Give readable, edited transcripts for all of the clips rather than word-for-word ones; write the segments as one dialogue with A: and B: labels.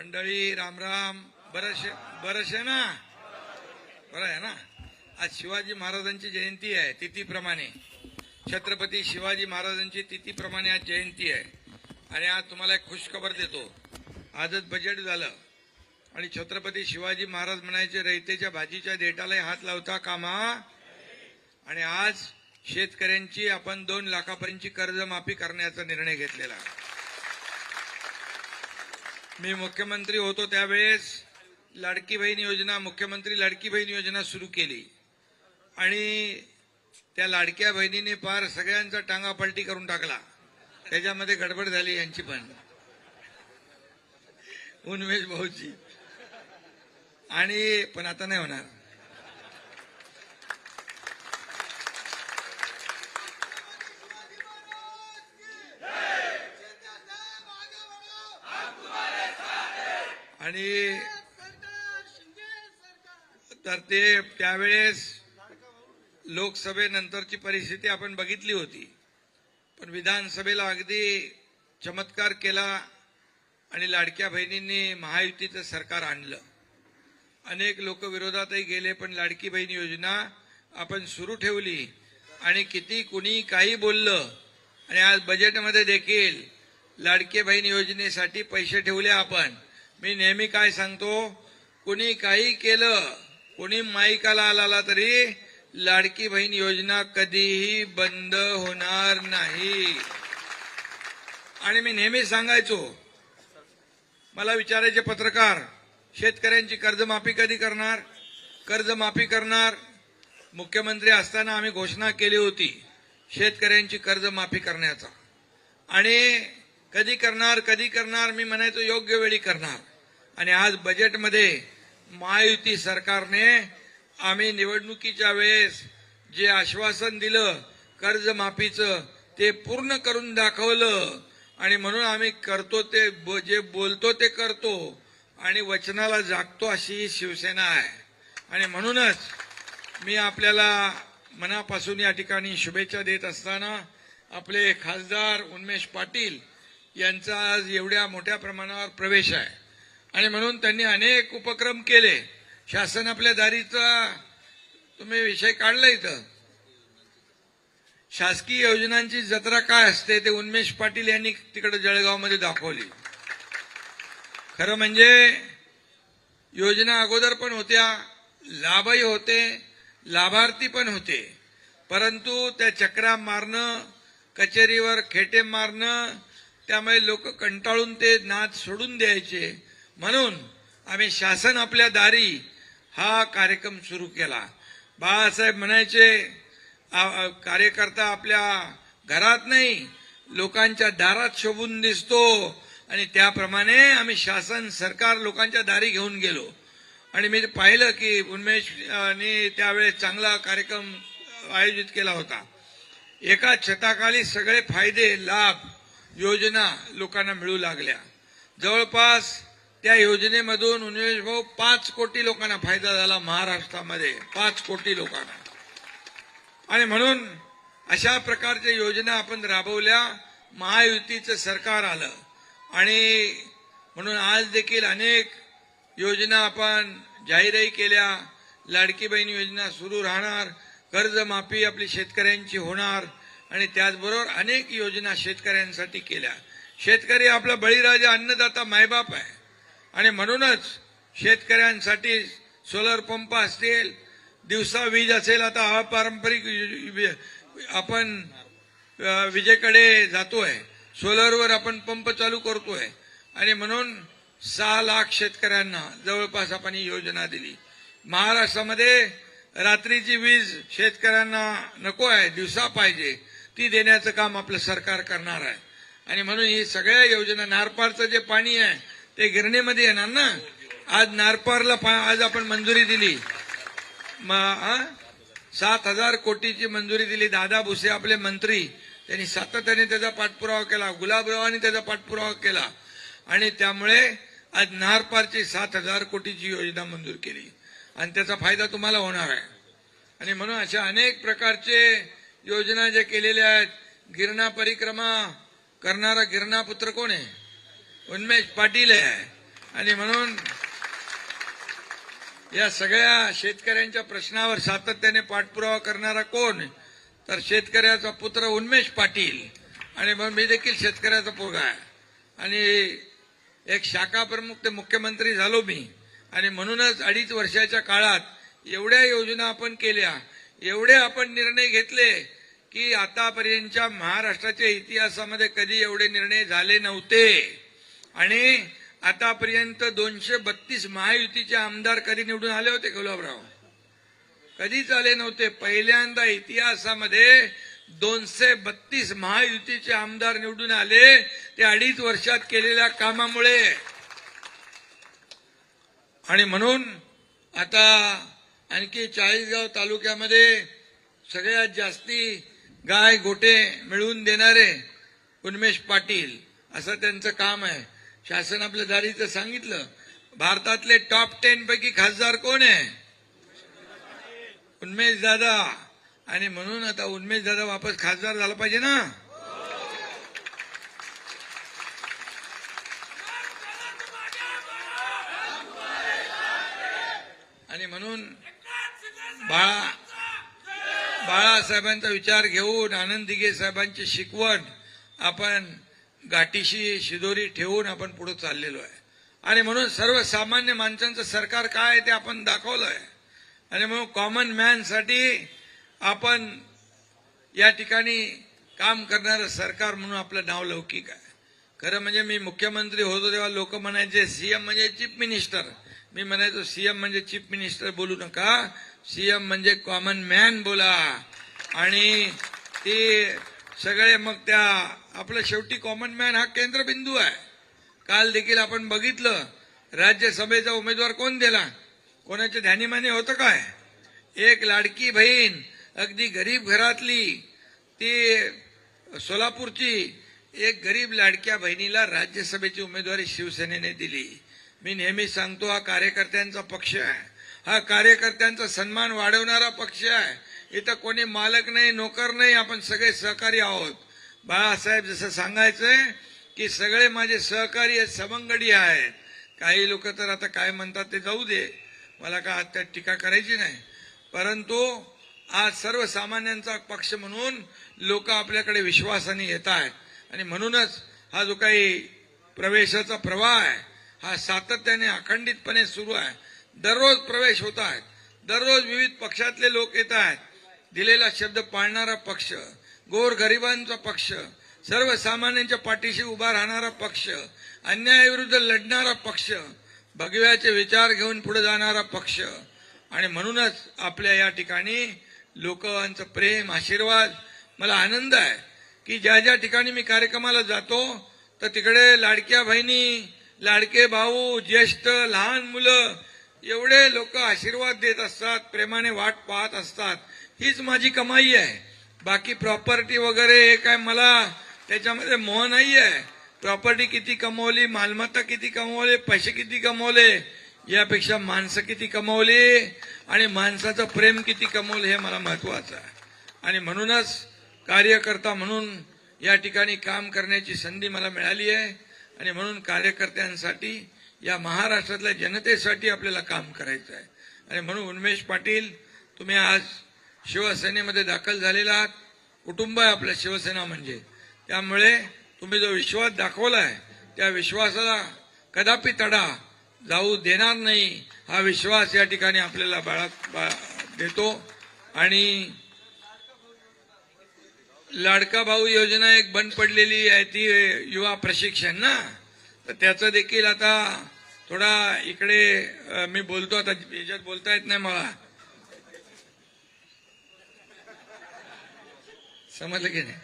A: मंडळी राम राम. बरं ना, बरं आहे ना. आज शिवाजी महाराजांची जयंती आहे. तिथीप्रमाणे छत्रपती शिवाजी महाराजांची तिथीप्रमाणे आज जयंती आहे. आणि आज तुम्हाला एक खुशखबर देतो. आजच बजेट झालं आणि छत्रपती शिवाजी महाराज म्हणायचे, रयतेच्या भाजीच्या देठाला हात लावता कामा. आणि आज शेतकऱ्यांची आपण 2 लाखापर्यंतची कर्जमाफी करण्याचा निर्णय घेतलेला आहे. मी मुख्यमंत्री होतो त्यावेळेस लाडकी बहीण योजना, मुख्यमंत्री लाडकी बहीण योजना सुरू केली आणि त्या लाडक्या बहिणीने पार सगळ्यांचा टांगा पलटी करून टाकला. त्याच्यामध्ये गडबड झाली यांची पण, उन्मेष भाऊची. आणि पण आता नाही होणार. आणि तर ते त्यावेळेस लोकसभेनंतरची परिस्थिती आपण बघितली होती, पण विधानसभेला अगदी चमत्कार केला आणि लाडक्या बहिणींनी महायुतीचं सरकार आणलं. अनेक लोक विरोधातही गेले, पण लाडकी बहीण योजना आपण सुरू ठेवली. आणि किती कुणी काही बोललं, आणि आज बजेटमध्ये देखील लाडकी बहीण योजनेसाठी पैसे ठेवले आपण. मी नेहमी काय सांगतो, कुणी काही केलं, कुणी माईकाला आला तरी लाडकी बहीण योजना कधीही बंद होणार नाही. आणि मी नेहमी सांगायचो, मला विचारायचे पत्रकार, शेतकऱ्यांची कर्जमाफी कधी करणार? कर्जमाफी करणार. मुख्यमंत्री असताना आम्ही घोषणा केली होती शेतकऱ्यांची कर्जमाफी करण्याचा. आणि कधी करणार मी म्हणायचो योग्य वेळी करणार. आणि आज बजेटमध्ये महायुती सरकारने आम्ही निवडणुकीच्या वेळेस जे आश्वासन दिलं कर्जमाफीचं ते पूर्ण करून दाखवलं. आणि म्हणून आम्ही करतो ते, जे बोलतो ते करतो आणि वचनाला जागतो, अशी ही शिवसेना आहे. आणि म्हणूनच मी आपल्याला मनापासून या ठिकाणी शुभेच्छा देत असताना आपले खासदार उन्मेष पाटील यांचा आज एवढ्या मोठ्या प्रमाणावर प्रवेश आहे. आणि म्हणून त्यांनी अनेक उपक्रम केले. शासन आपल्या दारीचा तुम्ही विषय काढला इथं. शासकीय योजनांची जत्रा काय असते ते उन्मेष पाटील यांनी तिकडे जळगावमध्ये दाखवली. खरं म्हणजे योजना अगोदर पण होत्या, लाभही होते, लाभार्थी पण होते, परंतु त्या चक्रा मारणं, कचेरीवर खेटे मारणं, त्यामुळे लोक कंटाळून ते नाद सोडून द्यायचे. म्हणून आम्ही शासन आपल्या दारी हा कार्यक्रम सुरू केला. बाळासाहेब म्हणायचे, कार्यकर्ता आपल्या घरात नाही लोकांच्या दारात शोभून दिसतो. आणि त्याप्रमाणे आम्ही शासन सरकार लोकांच्या दारी घेऊन गेलो. आणि मी पाहिलं की उन्मेषने त्यावेळेस चांगला कार्यक्रम आयोजित केला होता. एका छताखाली सगळे फायदे, लाभ, योजना लोकांना मिळू लागल्या. जवळपास त्या योजनेमधून उन्मेष भाऊ 5 कोटी लोकांना फायदा झाला महाराष्ट्रामध्ये, 5 कोटी लोकांना. आणि म्हणून अशा प्रकारच्या योजना आपण राबवल्या. महायुतीचं सरकार आलं आणि म्हणून आज देखील अनेक योजना आपण जाहीरही केल्या. लाडकी बहीण योजना सुरू राहणार, कर्जमाफी आपली शेतकऱ्यांची होणार आणि त्याचबरोबर अनेक योजना शेतकऱ्यांसाठी केल्या. शेतकरी आपला बळीराजा, अन्नदाता, मायबाप आहे. आणि म्हणूनच शेतकऱ्यांसाठी सोलर पंप असतील, दिवसा वीज असेल. आता अपारंपरिक आपण विजेकडे जातोय, सोलरवर आपण पंप चालू करतोय. आणि म्हणून 6 लाख शेतकऱ्यांना जवळपास आपण ही योजना दिली. महाराष्ट्रामध्ये रात्रीची वीज शेतकऱ्यांना नको आहे, दिवसा पाहिजे, ती देण्याचं काम आपलं सरकार करणार आहे. आणि म्हणून ही सगळ्या योजना, नारपारचं जे पाणी आहे ते गिरणीमध्ये येणार ना. आज नारपारला आज आपण मंजुरी दिली, 7,000 कोटीची मंजुरी दिली. दादा भुसे आपले मंत्री, त्यांनी सातत्याने त्याचा पाठपुरावा केला, गुलाबरावांनी त्याचा पाठपुरावा केला. आणि त्यामुळे आज नारपारची 7,000 कोटीची योजना मंजूर केली आणि त्याचा फायदा तुम्हाला होणार आहे. आणि म्हणून अशा अनेक प्रकारचे योजना ज्या केलेल्या आहेत. गिरणा परिक्रमा करणारा गिरणा पुत्र कोण आहे? उन्मेष पाटील आहे. आणि म्हणून या सगळ्या शेतकऱ्यांच्या प्रश्नावर सातत्याने पाठपुरावा करणारा कोण, तर शेतकऱ्याचा पुत्र उन्मेष पाटील. आणि मग मी देखील शेतकऱ्याचा पोरगा आहे आणि एक शाखा प्रमुख ते मुख्यमंत्री झालो मी. आणि म्हणूनच 2.5 वर्षाच्या काळात एवढ्या योजना आपण केल्या, एवढे आपण निर्णय घेतले की आतापर्यंतच्या महाराष्ट्राच्या इतिहासामध्ये कधी एवढे निर्णय झाले नव्हते. आणि आतापर्यंत 232 महायुतीचे आमदार कधी निवडून आले होते गुलाबराव? कधीच आले नव्हते. पहिल्यांदा इतिहासामध्ये 232 महायुतीचे आमदार निवडून आले, ते 2.5 वर्षात केलेल्या कामामुळे. आणि म्हणून आता आणखी 40गाव तालुक्यामध्ये सगळ्यात जास्ती गाय गोटे मिळवून देणारे उन्मेष पाटील, असं त्यांचं काम आहे. शासन आपल्या दारीचं सांगितलं. भारतातले टॉप 10 पैकी खासदार कोण आहे? उन्मेष दादा. आणि म्हणून आता उन्मेष दादा वापस खासदार झाला पाहिजे ना. आणि म्हणून बाळासाहेबांचा विचार घेऊन, आनंद दिघे साहेबांची शिकवण आपण गाठीशी शिदोरी ठेवून आपण पुढे चाललेलो आहे. आणि म्हणून सर्वसामान्य माणसांचं सरकार काय आहे ते आपण दाखवलं आहे. आणि म्हणून कॉमन मॅनसाठी आपण या ठिकाणी काम करणारं सरकार म्हणून आपलं नाव लौकिक आहे. खरं म्हणजे मी मुख्यमंत्री होतो तेव्हा लोक म्हणायचे सीएम म्हणजे चीफ मिनिस्टर. मी म्हणायचो सीएम म्हणजे चीफ मिनिस्टर बोलू नका, सीएम म्हणजे कॉमन मॅन बोला. आणि ते सगळे मग त्या आपलं शेवटी कॉमन मॅन हा केंद्रबिंदू आहे. काल देखील आपण बघितलं राज्यसभेचा उमेदवार कोण दिला, कोणाच्या ध्यानीमानी होतं काय? एक लाडकी बहीण, अगदी गरीब घरातली, ती सोलापूरची एक गरीब लाडक्या बहिणीला राज्यसभेची उमेदवारी शिवसेनेने दिली. मी नेहमी सांगतो हा कार्यकर्त्यांचा पक्ष आहे, हा कार्यकर्त्यांचा सन्मान वाढवणारा पक्ष आहे. इथं कोणी मालक नाही, नोकर नाही, आपण सगळे सहकारी आहोत. बाळासाहेब जसं सांगायचंय की सगळे माझे सहकारी आहेत, सवंगडी आहेत. काही लोक तर आता काय म्हणतात ते जाऊ दे, मला काय त्यात टीका करायची नाही. परंतु आज सर्वसामान्यांचा पक्ष म्हणून लोक आपल्याकडे विश्वासाने येत आहेत. आणि म्हणूनच हा जो काही प्रवेशाचा प्रवाह आहे हा सातत्याने अखंडितपणे सुरू आहे. दररोज प्रवेश होत आहेत, दररोज विविध पक्षातले लोक येत आहेत. दिलेला शब्द पाळणारा पक्ष, गोरगरिबांचा पक्ष, सर्वसामान्यांच्या पाठीशी उभा राहणारा पक्ष, अन्यायाविरुद्ध लढणारा पक्ष, भगव्याचे विचार घेऊन पुढे जाणारा पक्ष. आणि म्हणूनच आपल्या या ठिकाणी लोकांचं प्रेम, आशीर्वाद, मला आनंद आहे की ज्या ज्या ठिकाणी मी कार्यक्रमाला जातो तर तिकडे लाडक्या बहिणी, लाडके भाऊ, ज्येष्ठ, लहान मुलं एवढे लोक आशीर्वाद देत असतात, प्रेमाने वाट पाहत असतात. हीच माझी कमाई आहे. बाकी प्रॉपर्टी वगैरे हे काय मला त्याच्यामध्ये मोह नाही आहे. प्रॉपर्टी किती कमवली, मालमत्ता किती कमवले, पैसे किती कमवले, यापेक्षा माणसं किती कमवली आणि माणसाचं प्रेम किती कमवलं हे मला महत्वाचं आहे. आणि म्हणूनच कार्यकर्ता म्हणून या ठिकाणी काम करण्याची संधी मला मिळाली आहे. आणि म्हणून कार्यकर्त्यांसाठी, या महाराष्ट्रातल्या जनतेसाठी आपल्याला काम करायचं आहे. आणि म्हणून उन्मेष पाटील, तुम्ही आज शिवसेनेमध्ये दाखल झालेला आहात. कुटुंब आहे आपल्या शिवसेना म्हणजे. त्यामुळे तुम्ही जो विश्वास दाखवला आहे त्या विश्वासाला कदापि तडा जाऊ देणार नाही, हा विश्वास या ठिकाणी आपल्याला देतो. आणि लाडका भाऊ योजना एक बंद पडलेली आहे ती युवा प्रशिक्षण ना, तर त्याचं देखील आता थोडा इकडे मी बोलतो, आता याच्यात बोलता येत नाही मला, समजलं की नाही.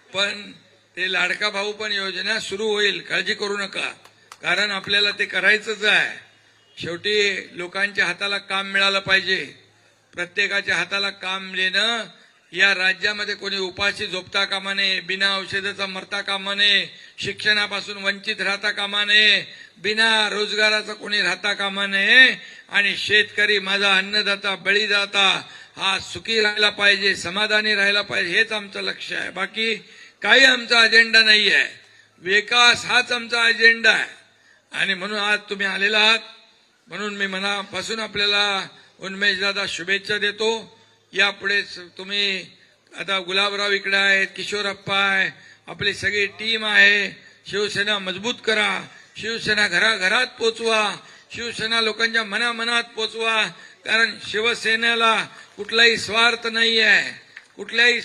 A: पण ते लाडका भाऊ पण योजना सुरू होईल, काळजी करू नका. कारण आपल्याला ते करायचंच आहे. शेवटी लोकांच्या हाताला काम मिळालं पाहिजे. प्रत्येकाच्या हाताला काम देणं, या राज्यामध्ये कोणी उपाशी झोपता कामा नये, बिना औषधाचा मरता कामा नये, शिक्षणापासून वंचित राहता कामा नये, बिना रोजगाराचा कोणी राहता कामा नये. आणि शेतकरी, माझा अन्नदाता, बळीदाता हा सुखी राहायला पाहिजे, समाधानी राहायला पाहिजे, हेच आमचं लक्ष आहे. बाकी काही आमचा अजेंडा नाही आहे. विकास हाच आमचा अजेंडा आहे. आणि म्हणून आज तुम्ही आलेला आहात. म्हणून मी मनापासून आपल्याला उन्मेष दादा शुभेच्छा देतो. यापुढे तुम्ही आता गुलाबराव इकडे आहेत, किशोरप्पा आहे, आपली सगळी टीम आहे. शिवसेना मजबूत करा, शिवसेना घराघरात पोचवा, शिवसेना लोकांच्या मनामनात पोचवा. कारण शिवसेनेला कुठलाही स्वार्थ नाही आहे. कुठल्याही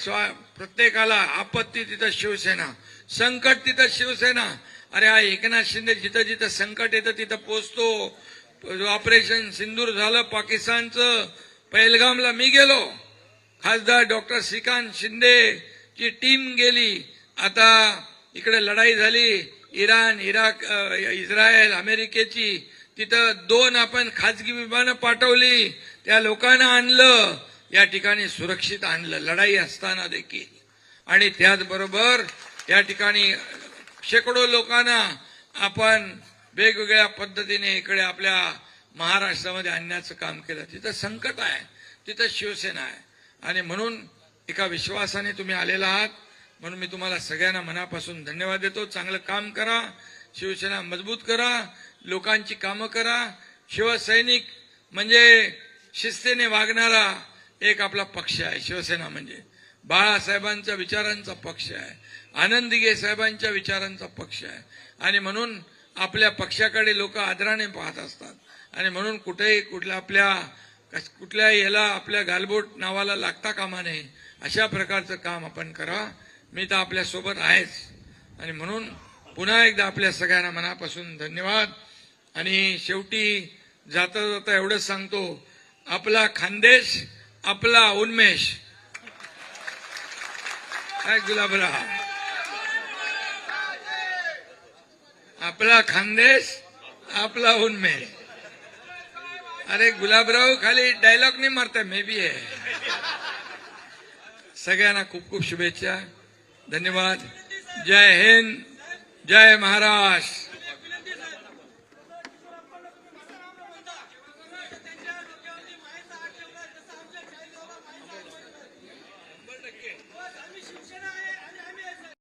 A: प्रत्येकाला आपत्ती तिथं शिवसेना, संकट तिथं शिवसेना. अरे हा एकनाथ शिंदे जिथं जिथं संकट येतं तिथं पोचतो. ऑपरेशन सिंदूर झालं पाकिस्तानचं, पहलगामला मी गेलो, खासदार डॉक्टर श्रीकांत शिंदे ची टीम गेली. आता इकडे लढाई झाली इराण, इराक, इस्रायल, अमेरिकेची. तिथं 2 आपण खाजगी विमानं पाठवली, त्या लोकांना आणलं, या ठिकाणी सुरक्षित आणलं लढाई असताना देखील. आणि त्याचबरोबर या ठिकाणी शेकडो लोकांना आपण वेगवेगळ्या पद्धतीने इकडे आपल्या महाराष्ट्रामध्ये आणण्याचं काम केलं. तिथं संकट आहे, तिथं शिवसेना आहे. आणि म्हणून एका विश्वासाने तुम्ही आलेला आहात. म्हणून मी तुम्हाला सगळ्यांना मनापासून धन्यवाद देतो. चांगलं काम करा, शिवसेना मजबूत करा, लोकांची कामं करा. शिवसैनिक म्हणजे शिस्तीने वागणारा एक आपला पक्ष आहे. शिवसेना म्हणजे बाळासाहेबांच्या विचारांचा पक्ष आहे, आनंद दिघे साहेबांच्या विचारांचा पक्ष आहे. आणि म्हणून आपल्या पक्षाकडे लोक आदराने पाहत असतात. आणि म्हणून कुठेही कुठल्याही याला आपल्या गालबोट नावाला लागता कामा नये, अशा प्रकारचं काम आपण करा. मी तर आपल्या सोबत आहेच. आणि म्हणून पुन्हा एकदा आपल्या सगळ्यांना मनापासून धन्यवाद. आणि शेवटी जाता जाता एवढंच सांगतो, आपला खानदेश, आपला उन्मेष. काय गुलाबराव, आपला खानदेश, आपला उन्मेष. अरे गुलाबराव खाली डायलॉग नाही मारता, मे बी आहे. सगळ्यांना खूप खूप शुभेच्छा, धन्यवाद. जय हिंद, जय महाराष्ट्र.